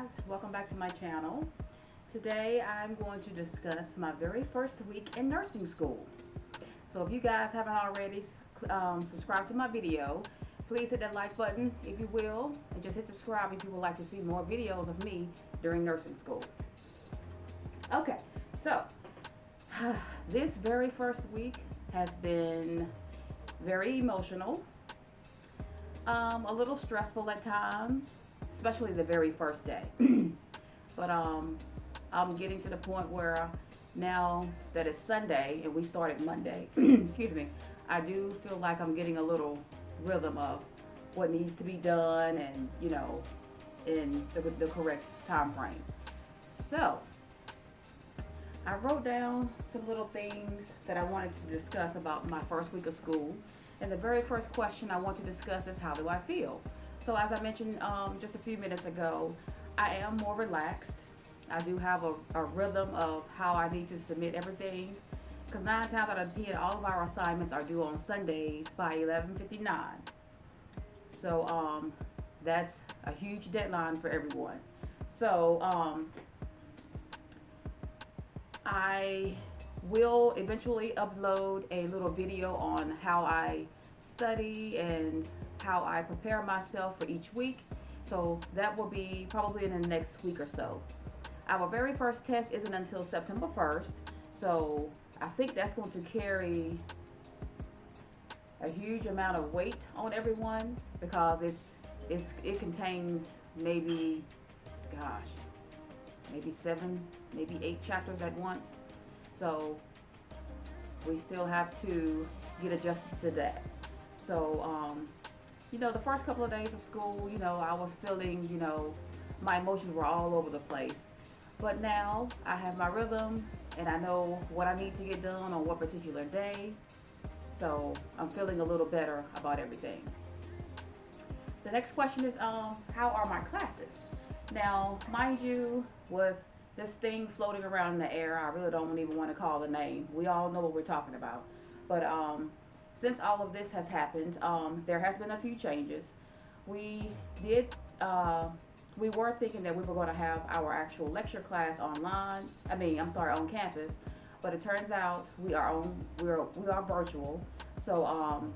guys, welcome back to my channel. Today I'm going to discuss my very first week in nursing school. So if you guys haven't already subscribed to my video, please hit that like button if you will, and just hit subscribe if you would like to see more videos of me during nursing school. Okay, so this very first week has been very emotional, a little stressful at times, especially the very first day. But I'm getting to the point where now that it's Sunday and we started Monday, excuse me, I do feel like I'm getting a little rhythm of what needs to be done, and in the correct time frame. So I wrote down some little things that I wanted to discuss about my first week of school. And the very first question I want to discuss is, how do I feel? So as I mentioned just a few minutes ago, I am more relaxed. I do have a rhythm of how I need to submit everything, because 9 times out of 10, all of our assignments are due on Sundays by 11:59. So that's a huge deadline for everyone. So I will eventually upload a little video on how I study and how I prepare myself for each week. So that will be probably in the next week or so. Our very first test isn't until September 1st, so I think that's going to carry a huge amount of weight on everyone, because it contains maybe, gosh, maybe 7, maybe 8 chapters at once. So we still have to get adjusted to that. So the first couple of days of school, I was feeling, my emotions were all over the place. But now I have my rhythm and I know what I need to get done on what particular day. So I'm feeling a little better about everything. The next question is, how are my classes? Now, mind you, with this thing floating around in the air, I really don't even want to call the name. We all know what we're talking about. But since all of this has happened, there has been a few changes. We were thinking that we were going to have our actual lecture class online. On campus. But it turns out we are virtual. So on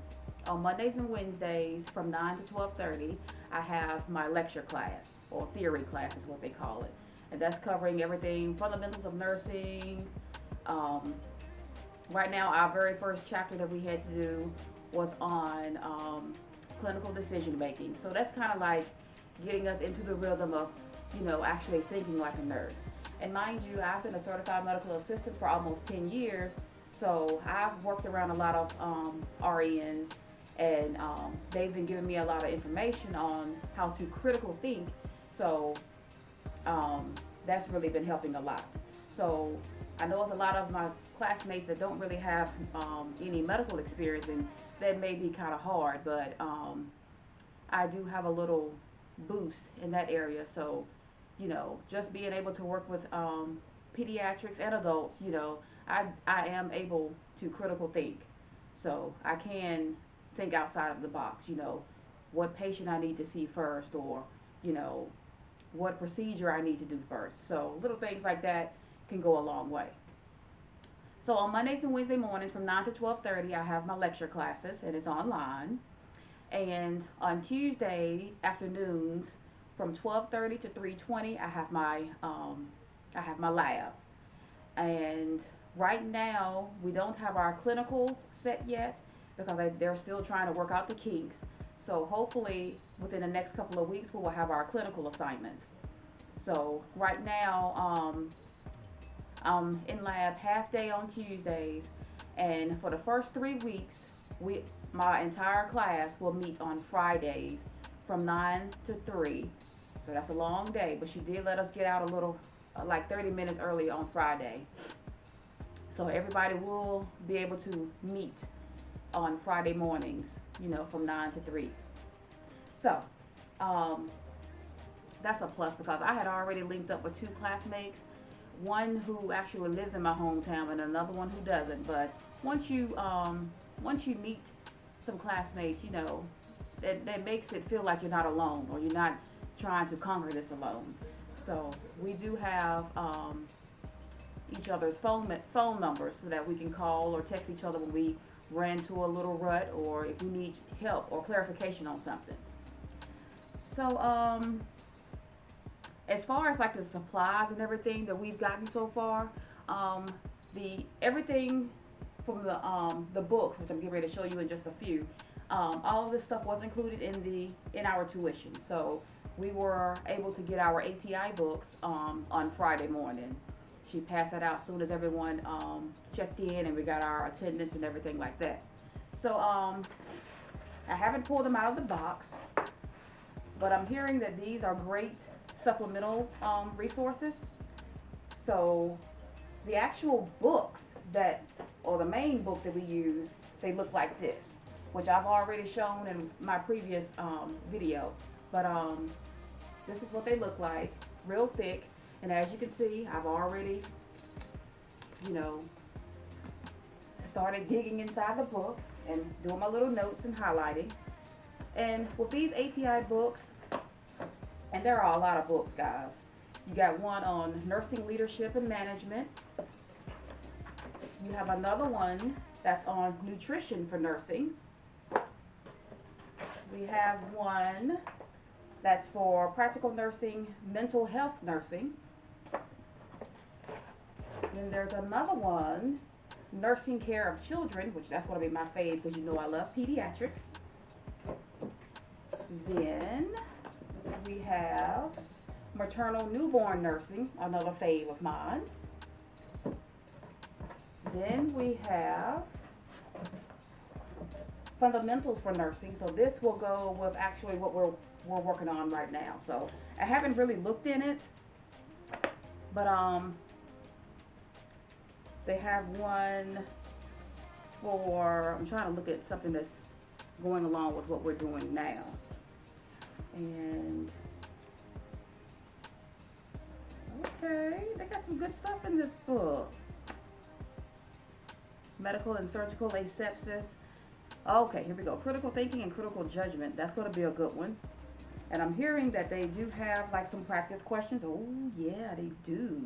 Mondays and Wednesdays from 9 to 12:30, I have my lecture class, or theory class is what they call it. And that's covering everything, fundamentals of nursing. Right now, our very first chapter that we had to do was on clinical decision making. So that's kind of like getting us into the rhythm of, actually thinking like a nurse. And mind you, I've been a certified medical assistant for almost 10 years. So I've worked around a lot of RNs, and they've been giving me a lot of information on how to critical think. So that's really been helping a lot. So I know it's a lot of my classmates that don't really have any medical experience, and that may be kind of hard, but I do have a little boost in that area. So, just being able to work with pediatrics and adults, I am able to critical think. So I can think outside of the box, what patient I need to see first, or, what procedure I need to do first. So little things like that can go a long way. So on Mondays and Wednesday mornings from 9 to 12:30, I have my lecture classes, and it's online. And on Tuesday afternoons from 12:30 to 3:20, I have my lab. And right now we don't have our clinicals set yet, because they're still trying to work out the kinks. So hopefully within the next couple of weeks we will have our clinical assignments. So right now I'm in lab half day on Tuesdays, and for the first 3 weeks my entire class will meet on Fridays from 9 to 3. So that's a long day, but she did let us get out a little, like 30 minutes early on Friday. So everybody will be able to meet on Friday mornings, from 9 to 3. So that's a plus, because I had already linked up with 2 classmates, one who actually lives in my hometown and another one who doesn't. But once you meet some classmates, that makes it feel like you're not alone, or you're not trying to conquer this alone. So we do have each other's phone numbers so that we can call or text each other when we ran into a little rut or if we need help or clarification on something. So as far as like the supplies and everything that we've gotten so far, the everything from the books, which I'm getting ready to show you in just a few, all of this stuff was included in our tuition. So we were able to get our ATI books on Friday morning. She passed that out as soon as everyone checked in and we got our attendance and everything like that. So I haven't pulled them out of the box, but I'm hearing that these are great supplemental resources. So the actual books that, or the main book that we use, they look like this, which I've already shown in my previous video. But this is what they look like, real thick. And as you can see, I've already, you know, started digging inside the book and doing my little notes and highlighting. And with these ATI books, and there are a lot of books, guys. You got one on nursing leadership and management. You have another one that's on nutrition for nursing. We have one that's for practical nursing, mental health nursing. Then there's another one, nursing care of children, which that's going to be my fave because you know I love pediatrics. Then we have maternal newborn nursing, another fave of mine. Then we have fundamentals for nursing. So this will go with actually what we're working on right now. So I haven't really looked in it, but they have one for, I'm trying to look at something that's going along with what we're doing now. And okay, they got some good stuff in this book. Medical and surgical asepsis. Okay, here we go. Critical thinking and critical judgment. That's going to be a good one. And I'm hearing that they do have like some practice questions. Oh yeah, they do.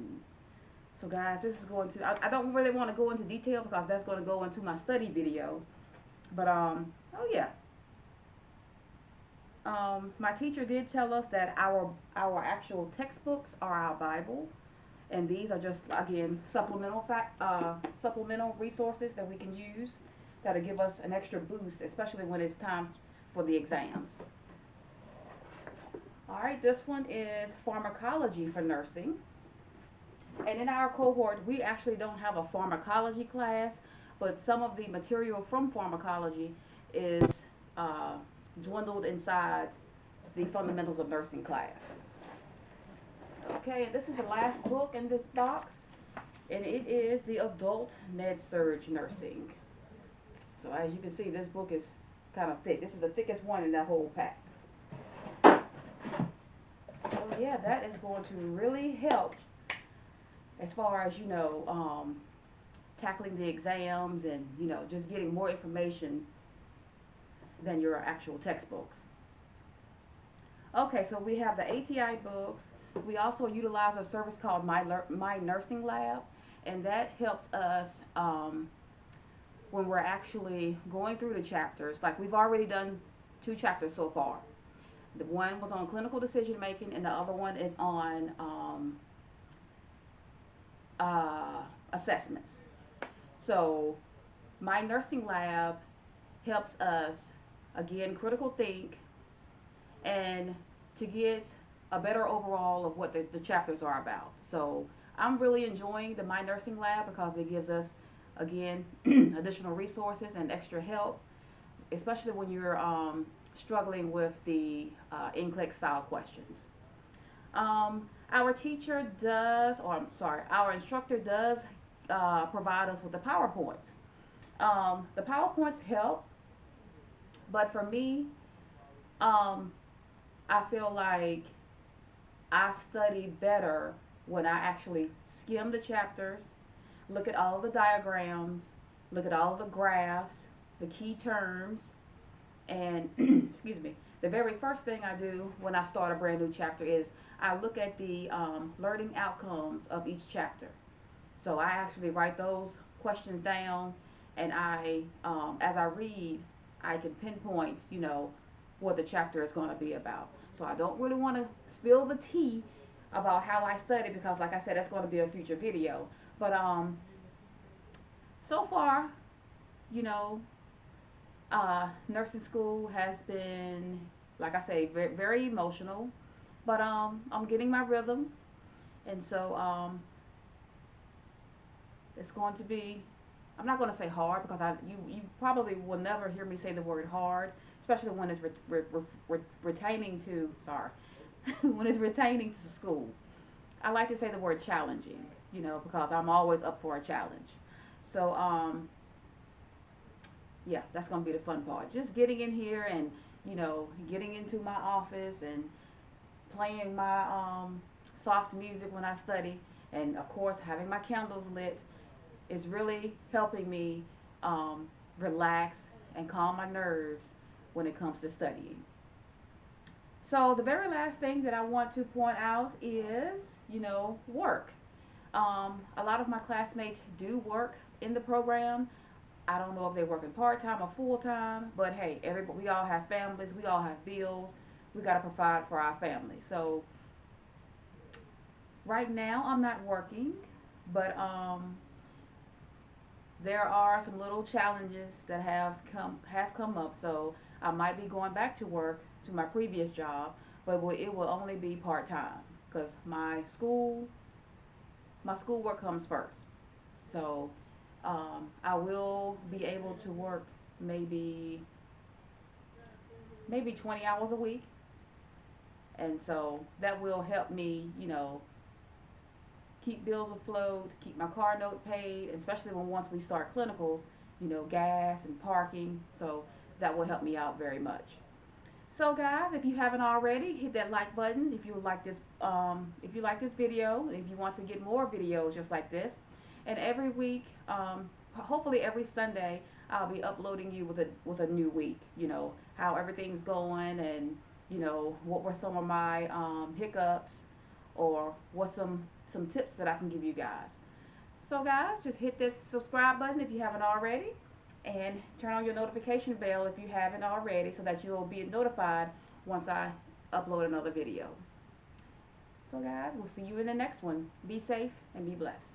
So guys, this is going to, I don't really want to go into detail because that's going to go into my study video. But oh yeah. My teacher did tell us that our actual textbooks are our Bible. And these are just, again, supplemental resources that we can use that'll give us an extra boost, especially when it's time for the exams. All right, this one is pharmacology for nursing. And in our cohort, we actually don't have a pharmacology class, but some of the material from pharmacology is dwindled inside the fundamentals of nursing class. Okay, and this is the last book in this box, and it is the adult med-surg nursing. So as you can see, this book is kind of thick. This is the thickest one in that whole pack. So yeah, that is going to really help as far as, you know, tackling the exams and, you know, just getting more information than your actual textbooks. Okay, so we have the ATI books. We also utilize a service called My Nursing Lab, and that helps us when we're actually going through the chapters. Like we've already done 2 chapters so far. The one was on clinical decision making, and the other one is on assessments. So My Nursing Lab helps us, again, critical think and to get a better overall of what the chapters are about. So I'm really enjoying the My Nursing Lab because it gives us, again, additional resources and extra help, especially when you're struggling with the NCLEX style questions. Our teacher does, or I'm sorry, our instructor does provide us with the PowerPoints. The PowerPoints help, but for me, I feel like I study better when I actually skim the chapters, look at all the diagrams, look at all the graphs, the key terms, and excuse me, the very first thing I do when I start a brand new chapter is I look at the learning outcomes of each chapter. So I actually write those questions down, and as I read, I can pinpoint, what the chapter is going to be about. So I don't really want to spill the tea about how I study because, like I said, that's going to be a future video. But so far, you know, nursing school has been, like I say, very, very emotional. But I'm getting my rhythm, and so it's going to be. I'm not going to say hard because you probably will never hear me say the word hard, especially when it's retaining to sorry when it's retaining to school. I like to say the word challenging, because I'm always up for a challenge. So yeah, that's gonna be the fun part. Just getting in here and getting into my office and playing my soft music when I study, and of course having my candles lit is really helping me relax and calm my nerves when it comes to studying. So the very last thing that I want to point out is, work. A lot of my classmates do work in the program. I don't know if they're working part-time or full-time, but hey, everybody, we all have families, we all have bills, we got to provide for our family. So right now I'm not working, but there are some little challenges that have come up. So I might be going back to work to my previous job, but it will only be part-time because my schoolwork comes first. So I will be able to work maybe 20 hours a week, and so that will help me, keep bills afloat, keep my car note paid, especially once we start clinicals, gas and parking. So that will help me out very much. So guys, if you haven't already, hit that like button if you like this video, if you want to get more videos just like this. And every week, hopefully every Sunday, I'll be uploading you with a new week, how everything's going, and what were some of my hiccups, or what some tips that I can give you guys. So guys, just hit this subscribe button if you haven't already, and turn on your notification bell if you haven't already, so that you'll be notified once I upload another video. So guys, we'll see you in the next one. Be safe and be blessed.